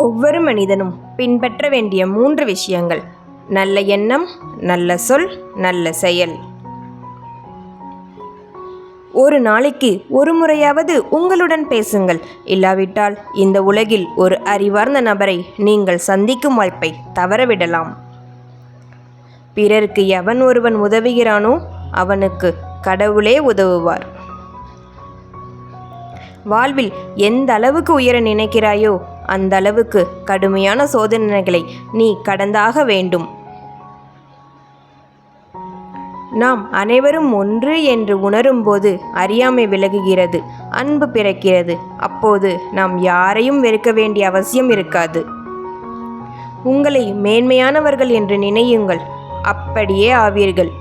ஒவ்வொரு மனிதனும் பின்பற்ற வேண்டிய 3 விஷயங்கள்: நல்ல எண்ணம், நல்ல சொல், நல்ல செயல். ஒரு நாளைக்கு ஒரு முறையாவது உங்களுடன் பேசுங்கள். இல்லாவிட்டால் இந்த உலகில் ஒரு அறிவார்ந்த நபரை நீங்கள் சந்திக்கும் வாய்ப்பை தவறவிடலாம். பிறருக்கு எவன் ஒருவன் உதவுகிறானோ அவனுக்கு கடவுளே உதவுவார். வாழ்வில் எந்த அளவுக்கு உயர நினைக்கிறாயோ அந்த அளவுக்கு கடுமையான சோதனைகளை நீ கடந்தாக வேண்டும். நாம் அனைவரும் ஒன்று என்று உணரும்போது அறியாமை விலகுகிறது, அன்பு பிறக்கிறது. அப்போது நாம் யாரையும் வெறுக்க வேண்டிய அவசியம் இருக்காது. உங்களை மேன்மையானவர்கள் என்று நினையுங்கள், அப்படியே ஆவீர்கள்.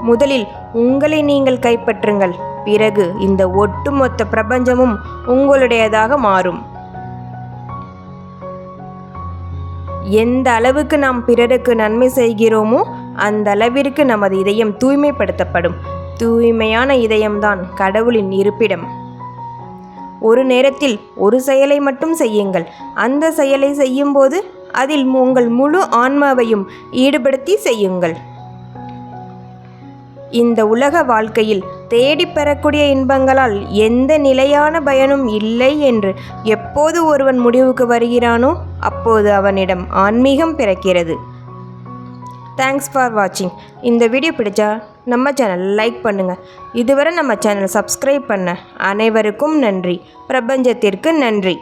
முதலில் உங்களை நீங்கள் கைப்பற்றுங்கள், பிறகு இந்த ஒட்டுமொத்த பிரபஞ்சமும் உங்களுடையதாக மாறும். எந்த அளவுக்கு நாம் பிறருக்கு நன்மை செய்கிறோமோ அந்த அளவிற்கு நமது இதயம் தூய்மைப்படுத்தப்படும். தூய்மையான இதயம்தான் கடவுளின் இருப்பிடம். ஒரு நேரத்தில் ஒரு செயலை மட்டும் செய்யுங்கள். அந்த செயலை செய்யும்போது அதில் உங்கள் முழு ஆன்மாவையும் ஈடுபடுத்தி செய்யுங்கள். இந்த உலக வாழ்க்கையில் தேடி பெறக்கூடிய இன்பங்களால் எந்த நிலையான பயனும் இல்லை என்று எப்போது ஒருவன் முடிவுக்கு வருகிறானோ அப்போது அவனிடம் ஆன்மீகம் பிறக்கிறது. தேங்க்ஸ் ஃபார் வாட்சிங். இந்த வீடியோ பிடிச்சா நம்ம சேனல் லைக் பண்ணுங்கள். இதுவரை நம்ம சேனல் சப்ஸ்கிரைப் பண்ண அனைவருக்கும் நன்றி. பிரபஞ்சத்திற்கு நன்றி.